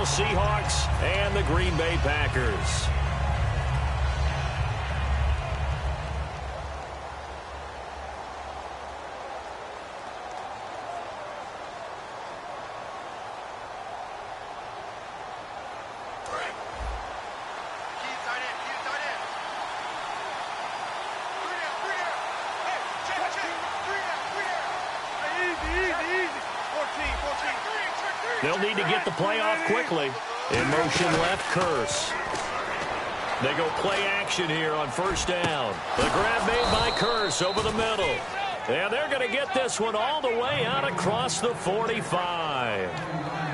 Seattle Seahawks and the Green Bay Packers. They'll need to get the play off quickly. In motion left, Curse. They go play action here on first down. The grab made by Curse over the middle. And they're going to get this one all the way out across the 45.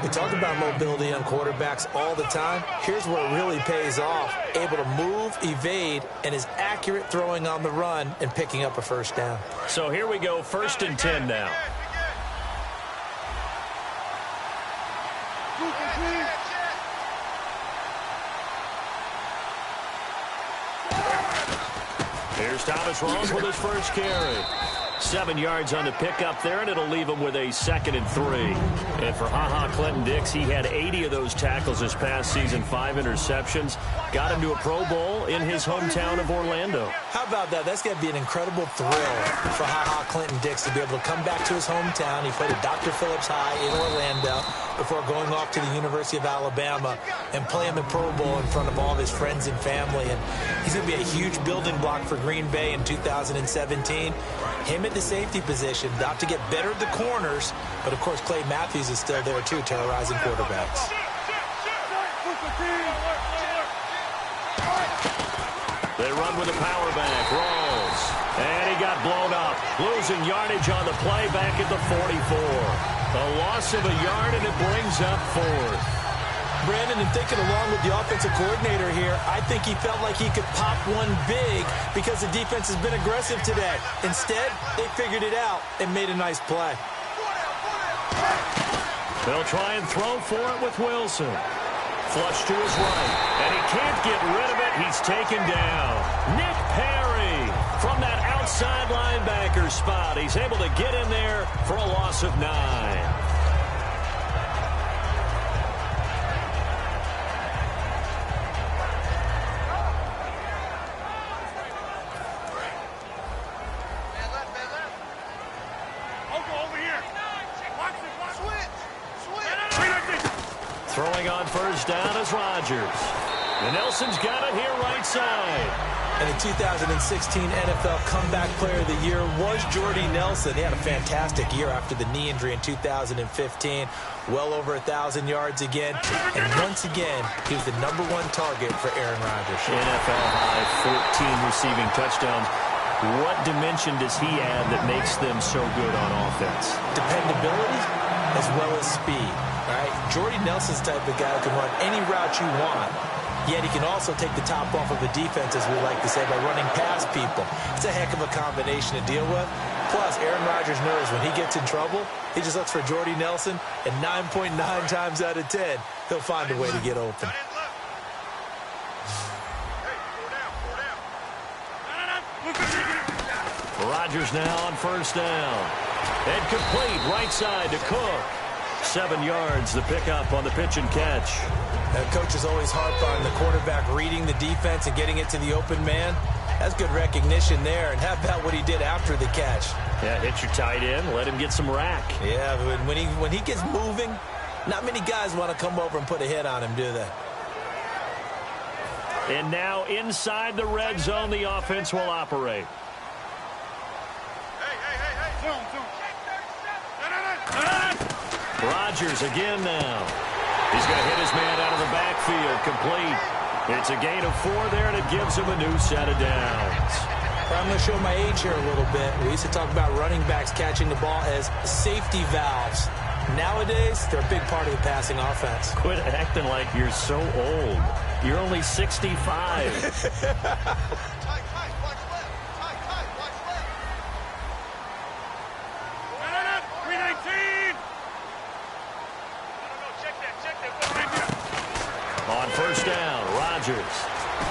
We talk about mobility on quarterbacks all the time. Here's where it really pays off. Able to move, evade, and is accurate throwing on the run and picking up a first down. So here we go, 1st and 10 now. Here's Thomas Rawls with his first carry. 7 yards on the pickup there, and it'll leave him with a 2nd and 3. And for Clinton-Dix, he had 80 of those tackles this past season, 5 interceptions. Got him to a Pro Bowl in his hometown of Orlando. How about that? That's going to be an incredible thrill for Clinton-Dix to be able to come back to his hometown. He played at Dr. Phillips High in Orlando before going off to the University of Alabama and play him in Pro Bowl in front of all of his friends and family. And he's going to be a huge building block for Green Bay in 2017. Him at the safety position, about to get better at the corners, but of course Clay Matthews is still there too, terrorizing quarterbacks. They run with a power back, Rawls, and he got blown up, losing yardage on the play back at the 44. A loss of a yard, and it brings up 4th. Brandon, and thinking along with the offensive coordinator here, I think he felt like he could pop one big because the defense has been aggressive today. Instead, they figured it out and made a nice play. They'll try and throw for it with Wilson. Flush to his right, and he can't get rid of it. He's taken down. Nick Perry from that outside linebacker spot. He's able to get in there for a loss of 9. Throwing on first down is Rodgers. And Nelson's got it here right side. And the 2016 NFL Comeback Player of the Year was Jordy Nelson. He had a fantastic year after the knee injury in 2015. Well over 1,000 yards again. And once again, he was the #1 target for Aaron Rodgers. NFL high, 14 receiving touchdowns. What dimension does he add that makes them so good on offense? Dependability as well as speed. All right, Jordy Nelson's type of guy who can run any route you want, yet he can also take the top off of the defense, as we like to say, by running past people. It's a heck of a combination to deal with. Plus, Aaron Rodgers knows when he gets in trouble, he just looks for Jordy Nelson, and 9.9 times out of 10, he'll find a way to get open. Rodgers now on first down. And complete right side to Cook. 7 yards, the pickup on the pitch and catch. Coaches always harp on the quarterback reading the defense and getting it to the open man. That's good recognition there. And how about what he did after the catch? Yeah, hit your tight end, let him get some rack. Yeah, but when he gets moving, not many guys want to come over and put a hit on him, do they? And now inside the red zone, the offense will operate. Rodgers again now. He's going to hit his man out of the backfield, complete. It's a gain of 4 there, and it gives him a new set of downs. I'm going to show my age here a little bit. We used to talk about running backs catching the ball as safety valves. Nowadays, they're a big part of the passing offense. Quit acting like you're so old. You're only 65. On first down, Rodgers.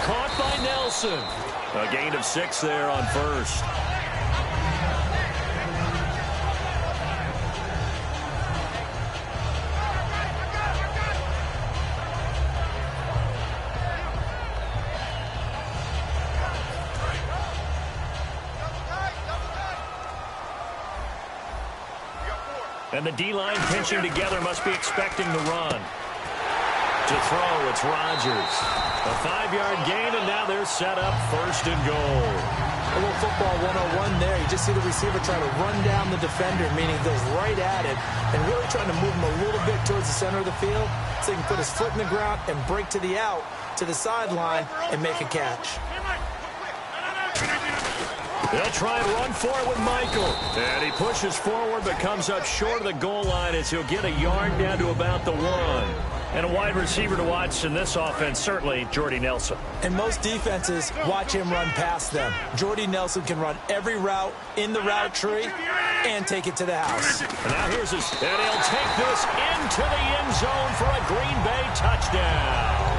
Caught by Nelson. A gain of 6 there on first. And the D-line pinching together must be expecting the run. To throw, it's Rodgers. A 5-yard gain, and now they're set up 1st and goal. A little football 101 there. You just see the receiver trying to run down the defender, meaning he goes right at him, and really trying to move him a little bit towards the center of the field so he can put his foot in the ground and break to the out, to the sideline, and make a catch. They'll try and run for it with Michael. And he pushes forward but comes up short of the goal line as he'll get a yard down to about the 1. And a wide receiver to watch in this offense, certainly Jordy Nelson. And most defenses watch him run past them. Jordy Nelson can run every route in the route tree and take it to the house. And now here's his, and he'll take this into the end zone for a Green Bay touchdown.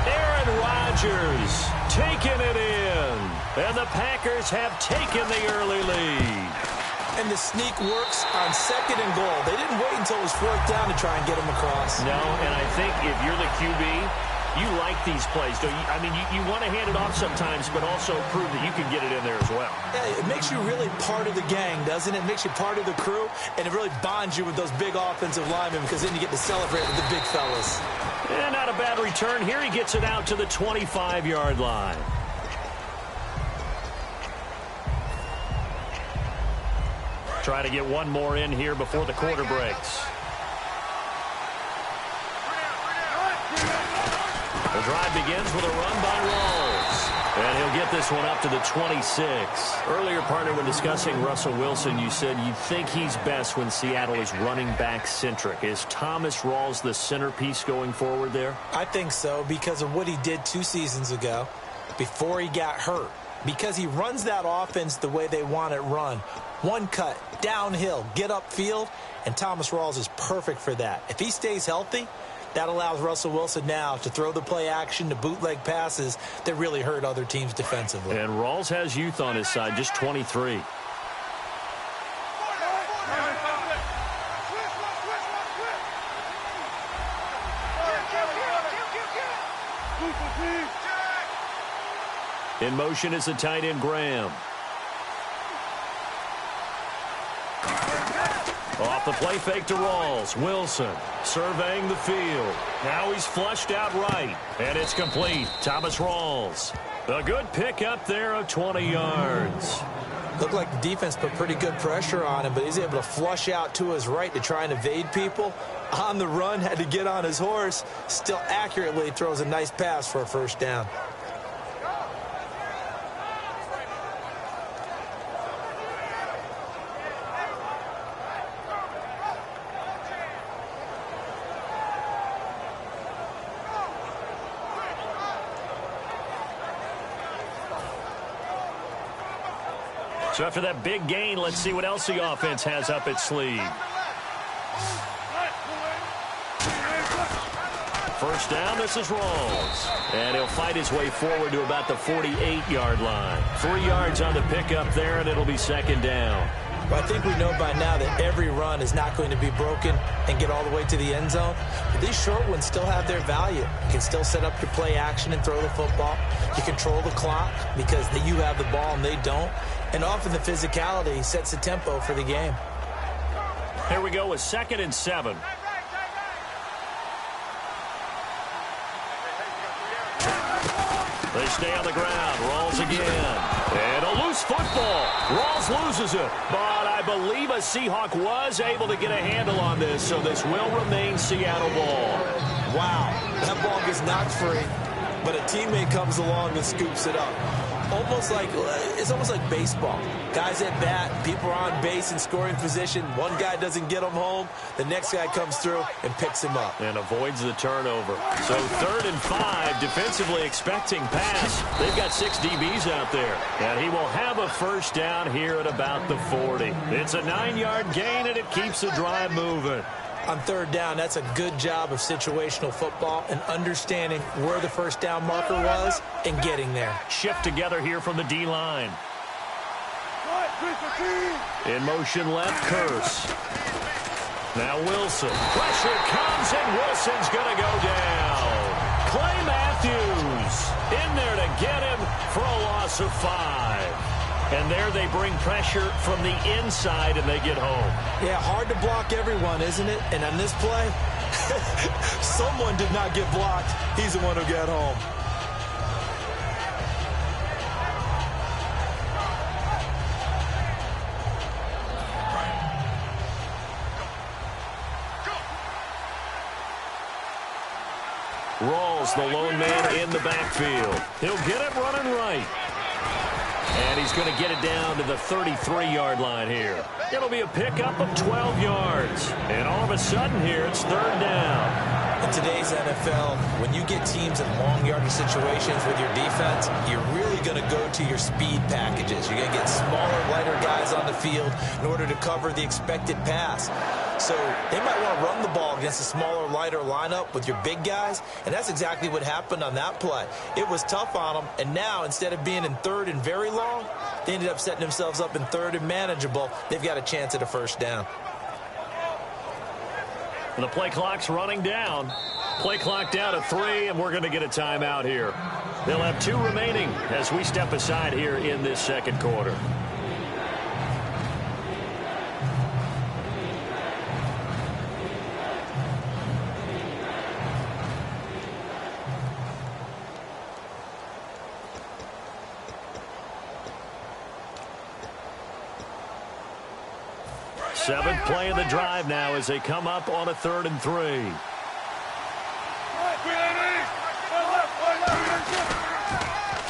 Aaron Rodgers taking it in. And the Packers have taken the early lead. And the sneak works on 2nd and goal. They didn't wait until it was 4th down to try and get him across. No, and I think if you're the QB, you like these plays. Don't you? I mean, you want to hand it off sometimes, but also prove that you can get it in there as well. Yeah, it makes you really part of the gang, doesn't it? It makes you part of the crew, and it really bonds you with those big offensive linemen because then you get to celebrate with the big fellas. And not a bad return here. He gets it out to the 25-yard line. Try to get one more in here before the quarter breaks. The drive begins with a run by Rawls. And he'll get this one up to the 26. Earlier, partner, when discussing Russell Wilson, you said you think he's best when Seattle is running back centric. Is Thomas Rawls the centerpiece going forward there? I think so because of what he did 2 seasons ago before he got hurt. Because he runs that offense the way they want it run. One cut, downhill, get upfield, and Thomas Rawls is perfect for that. If he stays healthy, that allows Russell Wilson now to throw the play action, to bootleg passes that really hurt other teams defensively. And Rawls has youth on his side, just 23. In motion is the tight end, Graham. Off the play fake to Rawls. Wilson surveying the field. Now he's flushed out right. And it's complete. Thomas Rawls. A good pick up there of 20 yards. Looked like the defense put pretty good pressure on him, but he's able to flush out to his right to try and evade people. On the run, had to get on his horse. Still accurately throws a nice pass for a 1st down. So after that big gain, let's see what else the offense has up its sleeve. 1st down, this is Rawls. And he'll fight his way forward to about the 48-yard line. 3 yards on the pickup there, and it'll be 2nd down. But I think we know by now that every run is not going to be broken and get all the way to the end zone. But these short ones still have their value. You can still set up your play action and throw the football. You control the clock because you have the ball and they don't. And often the physicality sets the tempo for the game. Here we go with 2nd and 7. They stay on the ground. Rawls again. And a loose football. Rawls loses it. But I believe a Seahawk was able to get a handle on this, so this will remain Seattle ball. Wow. That ball gets knocked free, but a teammate comes along and scoops it up. It's almost like baseball. Guys at bat, people are on base in scoring position. One guy doesn't get him home. The next guy comes through and picks him up. And avoids the turnover. So 3rd and 5, defensively expecting pass. They've got 6 DBs out there. And he will have a 1st down here at about the 40. It's a 9-yard gain, and it keeps the drive moving. On 3rd down, that's a good job of situational football and understanding where the 1st down marker was and getting there. Shift together here from the D-line. In motion left, Curse. Now Wilson. Pressure comes, and Wilson's going to go down. Clay Matthews in there to get him for a loss of 5. And there they bring pressure from the inside, and they get home. Yeah, hard to block everyone, isn't it? And on this play, someone did not get blocked. He's the one who got home. Rawls, the lone man in the backfield. He'll get it running right. And he's going to get it down to the 33-yard line here. It'll be a pickup of 12 yards. And all of a sudden here, it's third down. In today's NFL, when you get teams in long yardage situations with your defense, you're really going to go to your speed packages. You're going to get smaller, lighter guys on the field in order to cover the expected pass. So they might want to run the ball against a smaller, lighter lineup with your big guys, and that's exactly what happened on that play. It was tough on them, and now instead of being in third and very long, they ended up setting themselves up in third and manageable. They've got a chance at a first down. And the play clock's running down. Play clock down to 3, and we're going to get a timeout here. They'll have 2 remaining as we step aside here in this second quarter. Seventh play of the drive now as they come up on a 3rd and 3.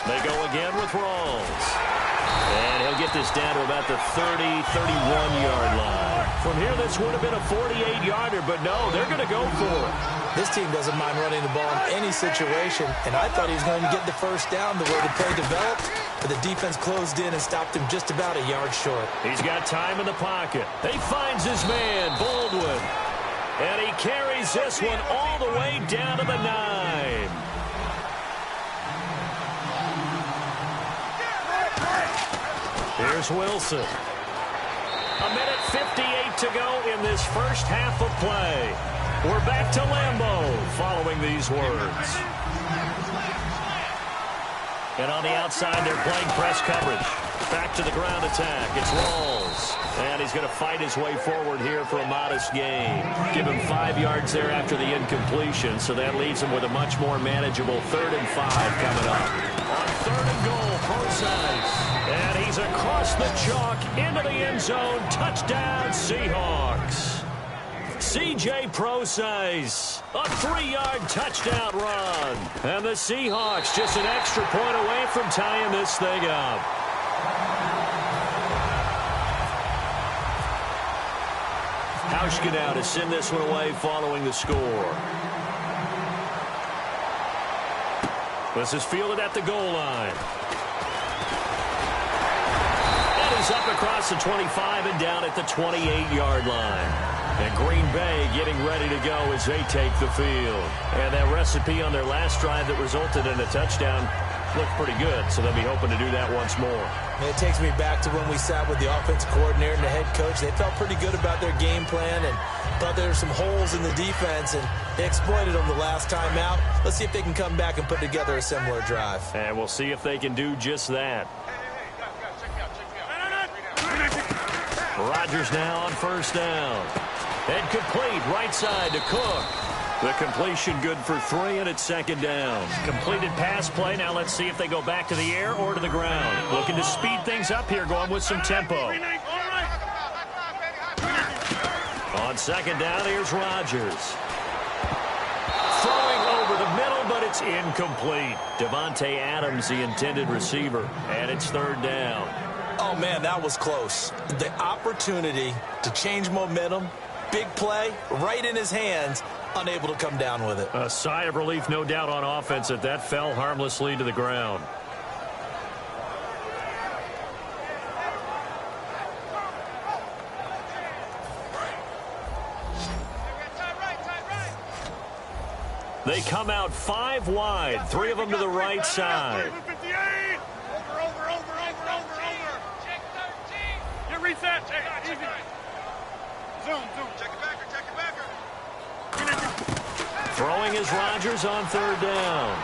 They go again with Rawls. And he'll get this down to about the 30, 31-yard line. From here, this would have been a 48-yarder, but no, they're going to go for it. This team doesn't mind running the ball in any situation, and I thought he was going to get the first down the way the play developed, but the defense closed in and stopped him just about a yard short. He's got time in the pocket. He finds his man, Baldwin, and he carries this one all the way down to the 9. Here's Wilson. A minute 58 to go in this first half of play. We're back to Lambeau following these words. And on the outside, they're playing press coverage. Back to the ground attack. It's Rawls. And he's going to fight his way forward here for a modest gain. Give him 5 yards there after the incompletion, so that leaves him with a much more manageable 3rd and 5 coming up. On 3rd and goal, Procise. And he's across the chalk into the end zone. Touchdown, Seahawks. C.J. Procise, a 3-yard touchdown run. And the Seahawks just an extra point away from tying this thing up. Hauschka now to send this one away following the score. This is fielded at the goal line. And he's up across the 25 and down at the 28-yard line. And Green Bay getting ready to go as they take the field. And that recipe on their last drive that resulted in a touchdown looked pretty good, so they'll be hoping to do that once more. And it takes me back to when we sat with the offensive coordinator and the head coach. They felt pretty good about their game plan and thought there were some holes in the defense, and they exploited them the last time out. Let's see if they can come back and put together a similar drive. And we'll see if they can do just that. Rodgers now on first down. And complete right side to Cook. The completion good for 3, and it's 2nd down. Completed pass play. Now let's see if they go back to the air or to the ground. Looking to speed things up here, going with some tempo. On 2nd down, here's Rodgers. Throwing over the middle, but it's incomplete. Devontae Adams, the intended receiver, and it's 3rd down. Oh, man, that was close. The opportunity to change momentum, big play, right in his hands, unable to come down with it. A sigh of relief, no doubt, on offense that that fell harmlessly to the ground. They come out 5 wide, 3 of them to the right side. Reset. Zoom. Check it backer. Throwing is Rodgers on third down.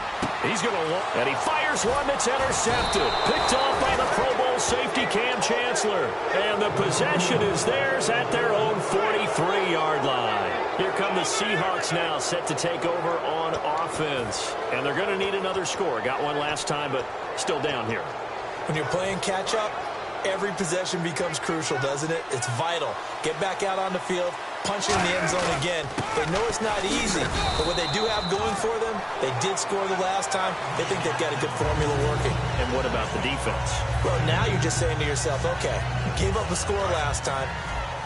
He's going to look, and he fires one that's intercepted. Picked off by the Pro Bowl safety Cam Chancellor. And the possession is theirs at their own 43-yard line. Here come the Seahawks now, set to take over on offense. And they're going to need another score. Got one last time, but still down here. When you're playing catch-up, every possession becomes crucial, doesn't it? It's vital. Get back out on the field, punch in the end zone again. They know it's not easy, but what they do have going for them, they did score the last time. They think they've got a good formula working. And what about the defense? Well, now you're just saying to yourself, okay, gave up a score last time.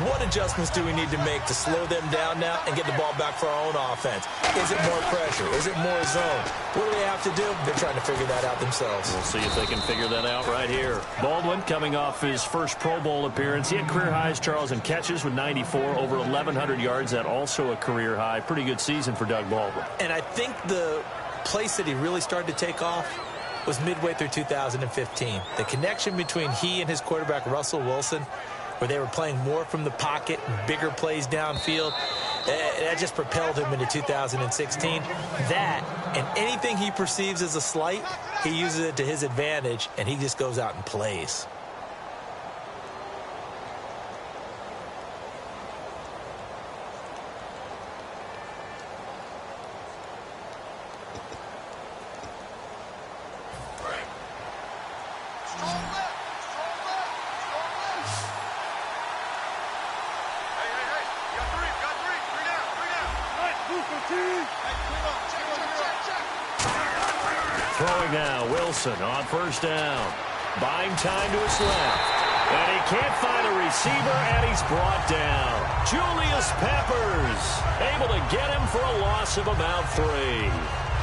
What adjustments do we need to make to slow them down now and get the ball back for our own offense? Is it more pressure? Is it more zone? What do they have to do? They're trying to figure that out themselves. We'll see if they can figure that out right here. Baldwin coming off his first Pro Bowl appearance. He had career highs, Charles, in catches with 94, over 1,100 yards. That also a career high. Pretty good season for Doug Baldwin. And I think the place that he really started to take off was midway through 2015. The connection between he and his quarterback, Russell Wilson, where they were playing more from the pocket, bigger plays downfield. That just propelled him into 2016. That, and anything he perceives as a slight, he uses it to his advantage, and he just goes out and plays. Throwing now, Wilson on first down. Buying time to his left. And he can't find a receiver, and he's brought down. Julius Peppers able to get him for a loss of about 3.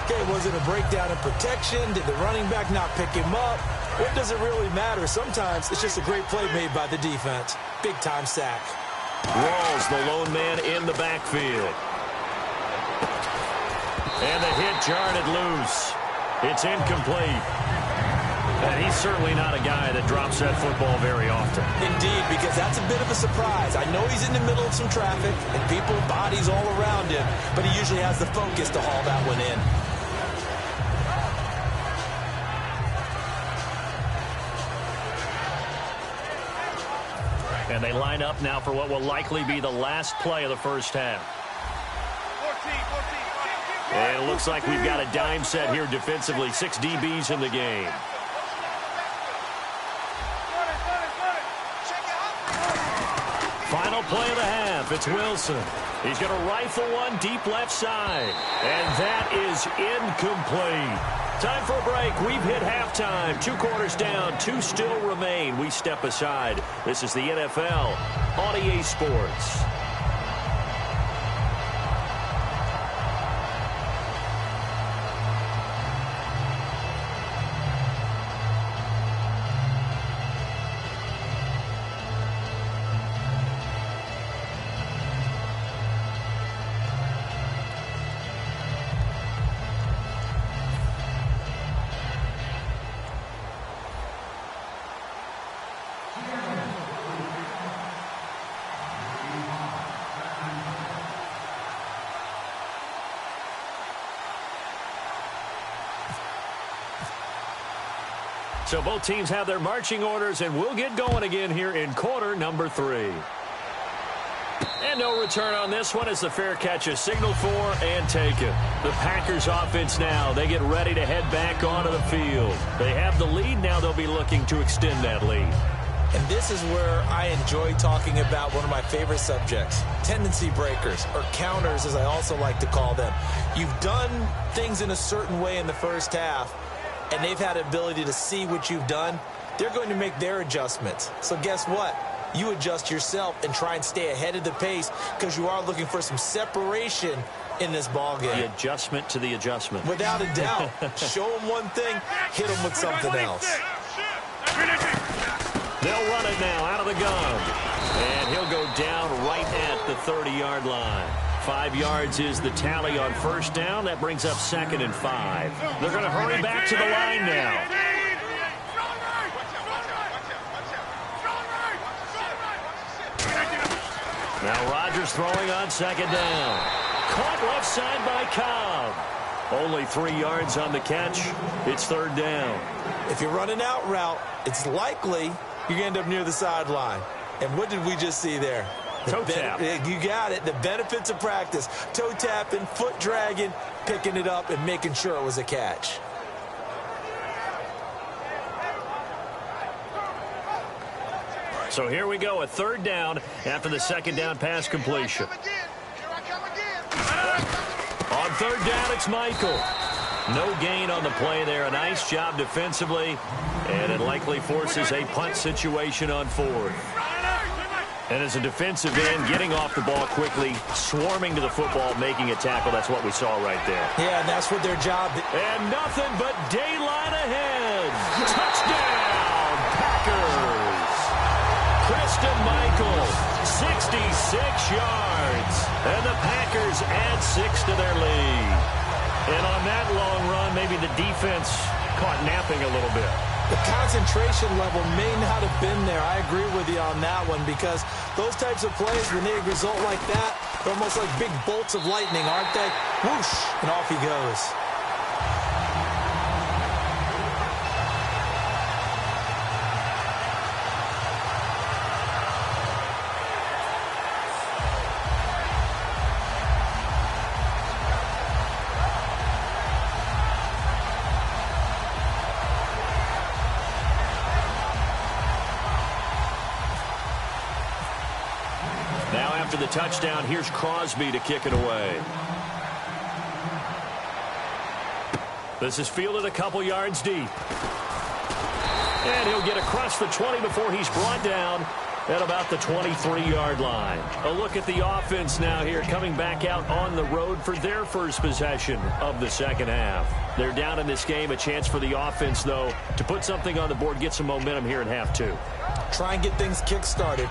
Okay, was it a breakdown in protection? Did the running back not pick him up? What does it really matter? Sometimes it's just a great play made by the defense. Big-time sack. Rawls, the lone man in the backfield. And the hit jarred it loose. It's incomplete. And he's certainly not a guy that drops that football very often. Indeed, because that's a bit of a surprise. I know he's in the middle of some traffic and people, bodies all around him, but he usually has the focus to haul that one in. And they line up now for what will likely be the last play of the first half. And it looks like we've got a dime set here defensively. 6 DBs in the game. Final play of the half. It's Wilson. He's going to rifle one deep left side. And that is incomplete. Time for a break. We've hit halftime. 2 quarters down. 2 still remain. We step aside. This is the NFL on EA Sports. So both teams have their marching orders, and we'll get going again here in quarter number 3. And no return on this one as the fair catch is signaled for and taken. The Packers offense now, they get ready to head back onto the field. They have the lead. Now they'll be looking to extend that lead. And this is where I enjoy talking about one of my favorite subjects, tendency breakers, or counters as I also like to call them. You've done things in a certain way in the first half, and they've had the ability to see what you've done. They're going to make their adjustments. So guess what? You adjust yourself and try and stay ahead of the pace because you are looking for some separation in this ball game. The adjustment to the adjustment. Without a doubt. Show them one thing, hit them with something else. They'll run it now out of the gun. And he'll go down right at the 30-yard line. 5 yards is the tally on first down. That brings up 2nd and 5. They're going to hurry back to the line now. Now Rodgers throwing on 2nd down. Caught left side by Cobb. Only 3 yards on the catch. It's third down. If you're running out route, it's likely you're going to end up near the sideline. And what did we just see there? Toe tap. You got it. The benefits of practice. Toe tapping, foot dragging, picking it up, and making sure it was a catch. So here we go, a third down after the second down pass completion. On third down, it's Michael. No gain on the play there. A nice job defensively, and it likely forces a punt situation on fourth. And as a defensive end, getting off the ball quickly, swarming to the football, making a tackle, that's what we saw right there. Yeah, and that's what their job is. And nothing but daylight ahead. Touchdown, Packers. Kristen Michael, 66 yards. And the Packers add 6 to their lead. And on that long run, maybe the defense caught napping a little bit. The concentration level may not have been there. I agree with you on that one, because those types of plays, when they result like that, they're almost like big bolts of lightning, aren't they? Whoosh, and off he goes. After the touchdown, here's Crosby to kick it away. This is fielded a couple yards deep. And he'll get across the 20 before he's brought down at about the 23-yard line. A look at the offense now here, coming back out on the road for their first possession of the second half. They're down in this game. A chance for the offense, though, to put something on the board, get some momentum here in half two. Try and get things kick-started.